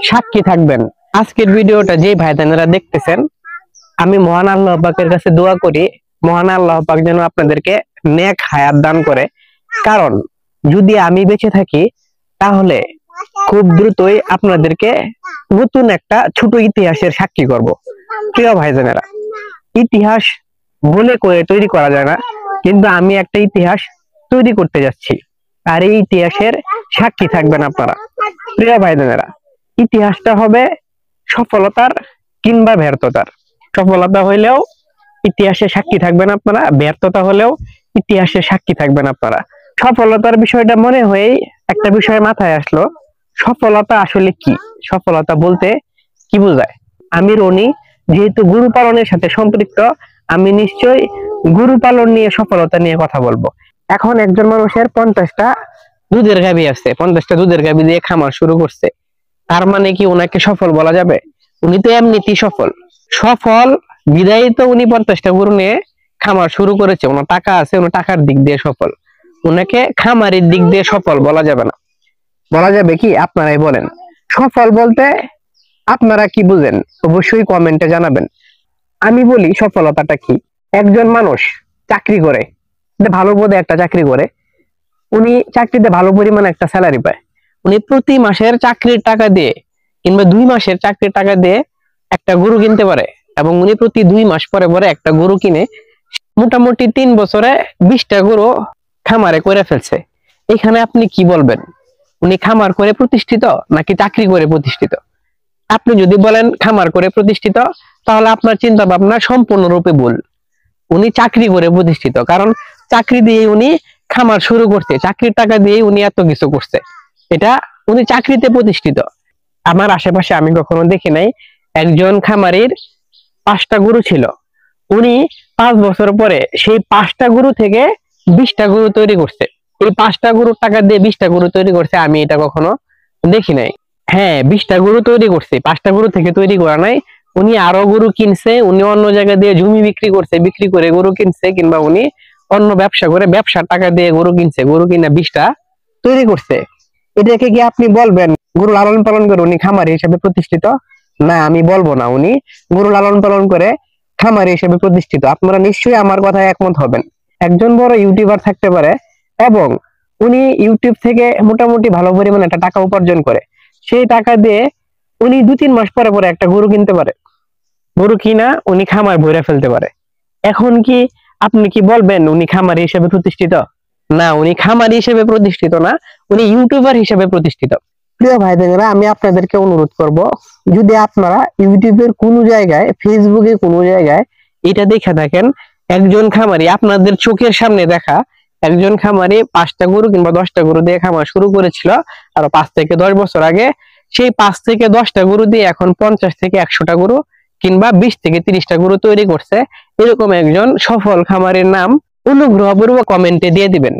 সাক্ষী থাকবেন। আজকের ভিডিওটা যে ভাই বোনেরা দেখতেছেন, আমি মহান আল্লাহ পাকের কাছে দোয়া করি মহান আল্লাহ পাক যেন আপনাদেরকে নেক হায়াত দান করে। কারণ যদি আমি বেঁচে থাকি তাহলে খুব দ্রুতই আপনাদেরকে নতুন একটা ছোট ইতিহাসের সাক্ষী করব। প্রিয় ভাই বোনেরা, ইতিহাস বলে করে তৈরি করা যায় না, কিন্তু আমি একটা ইতিহাস তৈরি করতে যাচ্ছি, আর এই ইতিহাসের সাক্ষী থাকবেন আপনারা। প্রিয় ভাই বোনেরা, ইতিহাসটা হবে সফলতার কিংবা ব্যর্থতার। সফলতা হইলেও ইতিহাসে সাক্ষী থাকবেন আপনারা, ব্যর্থতা হলেও ইতিহাসে সাক্ষী থাকবেন আপনারা। সফলতার বিষয়টা মনে হয়েই একটা বিষয় মাথায় আসলো, সফলতা আসলে কি? সফলতা বলতে কি বোঝায়? আমি রনি, যেহেতু গরু পালনের সাথে সম্পৃক্ত, আমি নিশ্চয়ই গরু পালন নিয়ে সফলতা নিয়ে কথা বলবো। এখন একজন মানুষের 50টা দুধের গাভী আছে, 50টা দুধের গাভী দিয়ে খামার শুরু করছে, তার মানে কি ওনাকে সফল বলা যাবে? উনি তো এমনিতেই সফল। সফল বিদায়ী তো উনি 50টা গরু নিয়ে খামার শুরু করেছে, ওনার টাকা আছে, ওনার টাকার দিক দিয়ে সফল। ওনাকে খামারের দিক দিয়ে সফল বলা যাবে না। বলা যাবে কি? আপনারাই বলেন। সফল বলতে আপনারা কি বুঝেন? অবশ্যই কমেন্টে জানাবেন। আমি বলি সফলতাটা কি। একজন মানুষ চাকরি করে, ভালো পদে একটা চাকরি করে, উনি চাকরিতে ভালো পরিমাণে একটা স্যালারি পায়। উনি প্রতি মাসের চাকরির টাকা দিয়ে কিংবা 2 মাসের চাকরির টাকা দিয়ে একটা গরু কিনতে পারে, এবং উনি প্রতি 2 মাস পরে পরে একটা গরু কিনে মোটামুটি 3 বছরে 20টা গরু খামারে করে ফেলছে। এখানে আপনি কি বলবেন? উনি খামার করে প্রতিষ্ঠিত নাকি চাকরি করে প্রতিষ্ঠিত? আপনি যদি বলেন খামার করে প্রতিষ্ঠিত, তাহলে আপনার চিন্তা ভাবনা সম্পূর্ণরূপে ভুল। উনি চাকরি করে প্রতিষ্ঠিত, কারণ চাকরি দিয়ে উনি খামার শুরু করছে, চাকরির টাকা দিয়ে উনি এত কিছু করছে। এটা উনি চাকরিতে প্রতিষ্ঠিত। আমার আশেপাশে আমি কখনো দেখি নাই একজন খামারির 5টা গরু ছিল, উনি 5 বছর পরে সেই 5টা গরু থেকে 20টা গরু তৈরি করছে। এই 5টা গরুর টাকা দিয়ে 20টা গরু তৈরি করছে, আমি এটা কখনো দেখি নাই। হ্যাঁ, 20টা গরু তৈরি করছে, 5টা গরু থেকে তৈরি করা নাই। উনি আরো গরু কিনছে, উনি অন্য জায়গা দিয়ে জমি বিক্রি করছে, বিক্রি করে গরু কিনছে, কিংবা উনি অন্য ব্যবসা করে ব্যবসার টাকা দিয়ে গরু কিনছে, গরু কিনা 20টা তৈরি করছে। এটাকে কি আপনি বলবেন গরু লালন পালন করে উনি খামারি হিসেবে প্রতিষ্ঠিত? না, আমি বলবো না উনি গরু লালন পালন করে খামারি হিসেবে প্রতিষ্ঠিত। আপনারা নিশ্চয়ই আমার কথায় একমত হবেন। একজন বড় ইউটিউবার থাকতে পারে এবং উনি ইউটিউব থেকে মোটামুটি ভালো পরিমাণে একটা টাকা উপার্জন করে, সেই টাকা দিয়ে উনি 2-3 মাস পরে পরে একটা গরু কিনতে পারে, গরু কিনা উনি খামার ভরে ফেলতে পারে। এখন কি আপনি কি বলবেন উনি খামারি হিসেবে প্রতিষ্ঠিত? না, উনি খামারি হিসেবে প্রতিষ্ঠিত না, উনি ইউটিউবার হিসেবে প্রতিষ্ঠিত। প্রিয় ভাই বোনেরা, আমি আপনাদেরকে অনুরোধ করব, যদি আপনারা ইউটিউবের কোনো জায়গায়, ফেসবুকে কোনো জায়গায় এটা দেখে থাকেন একজন খামারি, আপনাদের চোখের সামনে দেখা একজন খামারি 5টা গরু কিংবা 10টা গরু দিয়ে খামার শুরু করেছিল আর 5 থেকে 10 বছর আগে, সেই 5 থেকে 10টা গরু দিয়ে এখন 50 থেকে 100টা গরু কিংবা 20 থেকে 30টা গরু তৈরি করছে, এরকম একজন সফল খামারের নাম অনুগ্রহপূর্বক কমেন্টে দিয়ে দিবেন।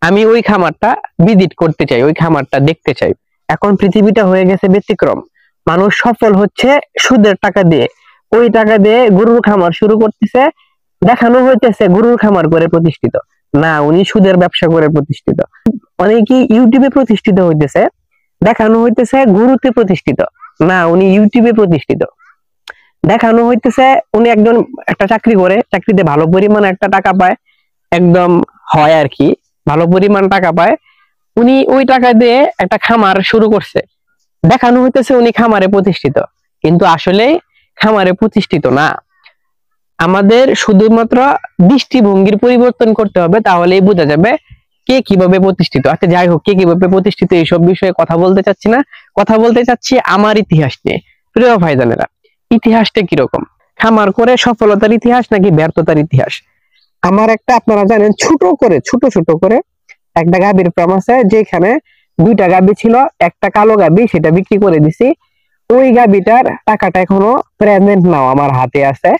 আমি ওই খামারটা ভিজিট করতে চাই, ওই খামারটা দেখতে চাই। এখন পৃথিবীটা হয়ে গেছে ব্যতিক্রম। মানুষ সফল হচ্ছে সুদের টাকা দিয়ে, ওই টাকা দিয়ে গরুর খামার শুরু করতেছে, দেখানো হইতেছে গরুর খামার করে প্রতিষ্ঠিত। না, উনি সুদের ব্যবসা করে প্রতিষ্ঠিত। অনেকেই ইউটিউবে প্রতিষ্ঠিত হইতেছে, দেখানো হইতেছে গরুতে প্রতিষ্ঠিত। না, উনি ইউটিউবে প্রতিষ্ঠিত। দেখানো হইতেছে উনি একজন একটা চাকরি করে, চাকরিতে ভালো পরিমাণ একটা টাকা পায়, একদম হয় আর কি, ভালো পরিমাণ টাকা পায়, উনি ওই টাকা দিয়ে একটা খামার শুরু করছে, দেখানো হইতেছে উনি খামারে প্রতিষ্ঠিত, কিন্তু আসলে খামারে প্রতিষ্ঠিত না। আমাদের শুধুমাত্র দৃষ্টিভঙ্গির পরিবর্তন করতে হবে, তাহলেই বোঝা যাবে কে কিভাবে প্রতিষ্ঠিত। আচ্ছা যাই হোক, কে কিভাবে প্রতিষ্ঠিত এইসব বিষয়ে কথা বলতে চাচ্ছি না, কথা বলতে চাচ্ছি আমার ইতিহাস নিয়ে। প্রিয় ভাইজানেরা, ইতিহাসটা কিরকম? খামার করে সফলতার ইতিহাস নাকি ব্যর্থতার ইতিহাস? আমার একটা, আপনারা জানেন, ছোট ছোট করে একটা গাভীর ফার্ম আছে, যেখানে 2টা গাভী ছিল, একটা কালো গাভী, সেটা বিক্রি করে দিছি। ওই গাভীটার টাকাটা এখনো প্রেজেন্ট নাও আমার হাতে আছে,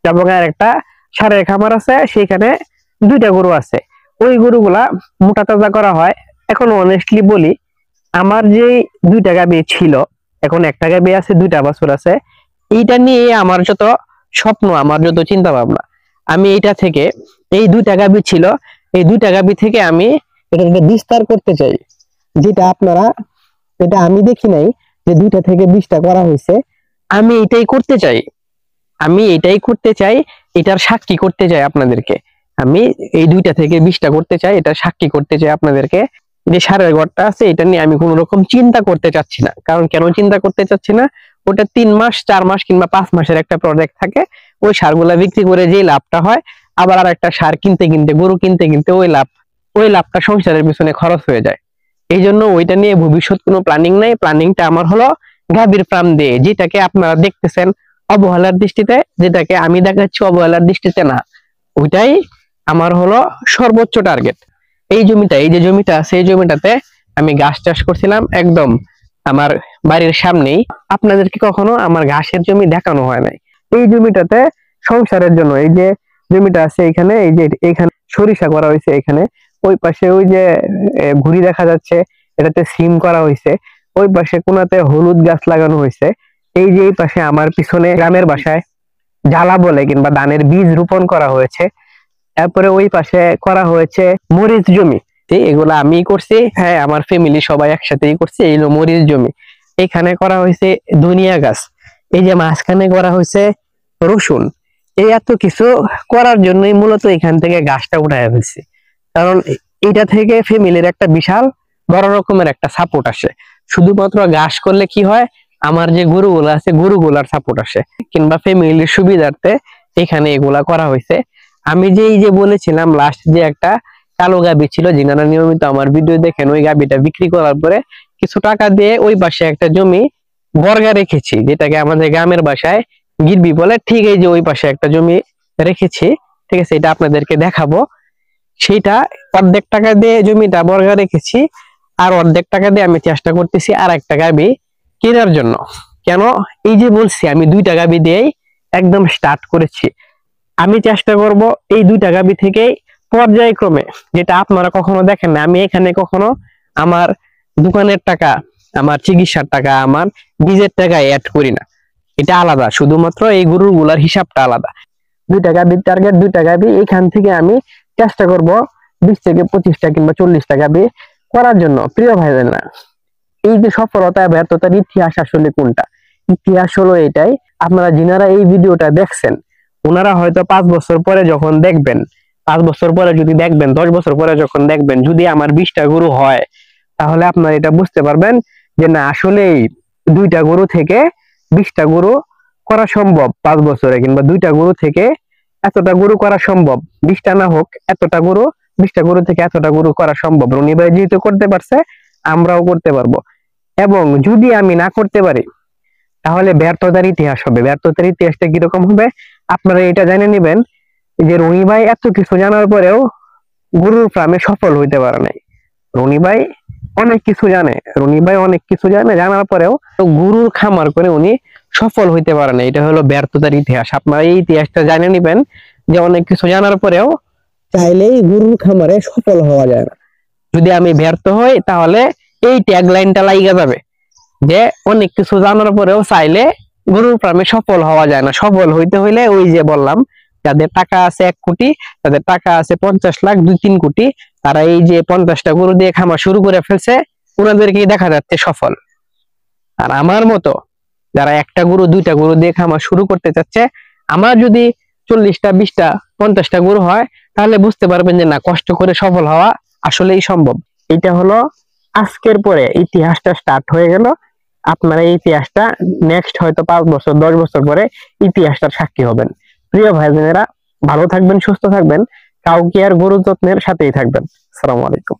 এবং আর একটা ষাঁড়ের খামার আছে, সেখানে 2টা গরু আছে। ওই গরুগুলা মোটা তাজা করা হয়। এখন অনেস্টলি বলি, আমার যে 2টা গাভী ছিল, এখন একটা গাভী আছে, 2টা বাছুর আছে। এইটা নিয়ে আমার যত স্বপ্ন, আমার যত চিন্তা ভাবনা, আমি এইটা থেকে, এই 2টা গাভী ছিল, এই 2টা গাভী থেকে আমি এটাকে বিস্তার করতে চাই। যেটা আপনারা, এটা আমি দেখি নাই, যে 2টা থেকে 20টা করা হয়েছে, আমি এটাই করতে চাই, এটার সাক্ষী করতে চাই আপনাদেরকে। আমি এই 2টা থেকে 20টা করতে চাই, এটা সাক্ষী করতে চাই আপনাদেরকে যে সারের ঘরটা আছে এটা নিয়ে আমি কোনো রকম চিন্তা করতে চাচ্ছি না। কারণ কেন চিন্তা করতে চাচ্ছি না, ওটা 3 মাস 4 মাস কিংবা 5 মাসের একটা প্রজেক্ট থাকে। ওই সারগুলা বিক্রি করে যে লাভটা হয়, আবার আর একটা সার কিনতে কিনতে, গরু কিনতে কিনতে ওই লাভটা সংসারের পিছনে খরচ হয়ে যায়। এই জন্য ওইটা নিয়ে ভবিষ্যৎ কোনো প্ল্যানিং নাই। প্ল্যানিংটা আমার হলো গাভীর ফার্ম দিয়ে, যেটাকে আপনারা দেখতেছেন অবহেলার দৃষ্টিতে, যেটাকে আমি দেখাচ্ছি অবহেলার দৃষ্টিতে না, ওইটাই আমার হলো সর্বোচ্চ টার্গেট। এই যে জমিটা আছে, এই জমিটাতে আমি ঘাস চাষ করছিলাম একদম আমার বাড়ির সামনেই। আপনাদেরকে কখনো আমার ঘাসের জমি দেখানো হয় নাই। এই জমিটাতে সংসারের জন্য এই যে জমিটা আছে এখানে, এই যে এখানে সরিষা করা হয়েছে, এখানে ওই পাশে ওই যে ঘুড়ি দেখা যাচ্ছে, এটাতে সিম করা হয়েছে, ওই পাশে কোনাতে হলুদ গাছ লাগানো হয়েছে। এই যে এই পাশে আমার পিছনে গ্রামের বাসায় জ্বালা বলে কিংবা ধানের বীজ রোপণ করা হয়েছে। তারপরে ওই পাশে করা হয়েছে মরিচ জমি, এগুলা আমি করছি, হ্যাঁ আমার ফ্যামিলি সবাই একসাথেই করছে। এই হলো মরিচ জমি। এখানে করা হয়েছে ধনিয়া গাছ, এই যে মাঝখানে করা হয়েছে রসুন। এই এত কিছু করার জন্যই মূলত এখান থেকে গাছটা উঠায় ফেলছি, কারণ এটা থেকে ফ্যামিলির একটা বিশাল বড় রকমের একটা সাপোর্ট আসে। শুধুমাত্র ঘাস করলে কি হয়, আমার যে গরুগুলো আছে গরুগুলার সাপোর্ট আসে, কিংবা ফ্যামিলির সুবিধার্থে এখানে এগুলা করা হয়েছে। আমি যে এই যে বলেছিলাম লাস্ট যে একটা কালো গাবি ছিল, যিনারা নিয়মিত আমার ভিডিও দেখেন, ওই গাবিটা বিক্রি করার পরে কিছু টাকা দিয়ে ওই পাশে একটা জমি বর্গা রেখেছি, যেটাকে আমাদের গ্রামের ভাষায় গিরবি বলে। ঠিক এই যে ওই পাশে একটা জমি রেখেছি, ঠিক আছে, এটা আপনাদেরকে দেখাবো। সেইটা অর্ধেক টাকা দিয়ে জমিটা বর্গা রেখেছি, আর অর্ধেক টাকা দিয়ে আমি চেষ্টা করতেছি আর একটা গাবি কেনার জন্য। কেন এই যে বলছি, আমি 2টা গাবি দিয়েই একদম স্টার্ট করেছি। আমি চেষ্টা করব এই 2টা গাবি থেকেই পর্যায়ক্রমে, যেটা আপনারা কখনো দেখেন না, আমি এখানে কখনো আমার দোকানের টাকা, আমার চিকিৎসার টাকা, আমার বীজের টাকা অ্যাড করি না। এটা আলাদা, শুধুমাত্র এই গরুর গুলার হিসাবটা আলাদা। 2টা গাবির টার্গেট, 2টা গাবি এখান থেকে আমি চেষ্টা করব 20 থেকে 25টা কিংবা 40টা গাবি করার জন্য। প্রিয় ভাইরা, এই যে সফলতা ব্যর্থতার ইতিহাস আসলে কোনটা? ইতিহাস হলো এটাই, আপনারা যিনারা এই ভিডিওটা দেখছেন ওনারা হয়তো 5 বছর পরে যখন দেখবেন, 5 বছর পরে যদি দেখবেন, 10 বছর পরে যখন দেখবেন, যদি আমার 20টা গরু হয়, তাহলে আপনারা এটা বুঝতে পারবেন যে না আসলেই 2টা গরু থেকে 20টা গরু করা সম্ভব 5 বছরে, কিংবা 2টা গরু থেকে এতটা গরু করা সম্ভব। 20টা না হোক, এতটা গরু, 20টা গরু থেকে এতটা গরু করা সম্ভব। রনি ভাই যেহেতু করতে পারছে, আমরাও করতে পারবো। এবং যদি আমি না করতে পারি, তাহলে ব্যর্থতার ইতিহাস হবে। ব্যর্থতার ইতিহাসটা কিরকম হবে আপনারা এটা জেনে নেবেন, যে রনি ভাই এত কিছু জানার পরেও গরুর ফার্মে সফল হইতে পারে নাই। রনি ভাই অনেক কিছু জানে, জানার পরেও গরুর খামার করে উনি সফল হইতে পারে না। এটা হলো ব্যর্থতার ইতিহাস। আপনারা এই ইতিহাসটা জেনে নেবেন, যে অনেক কিছু জানার পরেও চাইলেই গরুর খামারে সফল হওয়া যায় না। যদি আমি ব্যর্থ হই, তাহলে এই ট্যাগলাইনটা লাইগা যাবে, যে অনেক কিছু জানার পরেও চাইলে গরুর ফার্মে সফল হওয়া যায় না। সফল হইতে হইলে ওই যে বললাম, যাদের টাকা আছে 1 কোটি, তাদের টাকা আছে 50 লাখ, 2-3 কোটি, তারা এই যে 50টা গরু দিয়ে খামার শুরু করে ফেলছে, ওনাদেরকে দেখা যাচ্ছে সফল। আর আমার মতো যারা 1টা গরু 2টা গরু দিয়ে খামার শুরু করতে চাচ্ছে, আমার যদি 40টা 20টা 50টা গরু হয়, তাহলে বুঝতে পারবেন যে না, কষ্ট করে সফল হওয়া আসলেই সম্ভব। এটা হলো আজকের পরে ইতিহাসটা স্টার্ট হয়ে গেল। আপনারা এই ইতিহাসটা নেক্সট হয়তো 5 বছর 10 বছর পরে ইতিহাসটার সাক্ষী হবেন। প্রিয় ভাই বোনেরা, ভালো থাকবেন, সুস্থ থাকবেন, কাউকে আর গরু যত্নের সাথেই থাকবেন। আসসালামু আলাইকুম।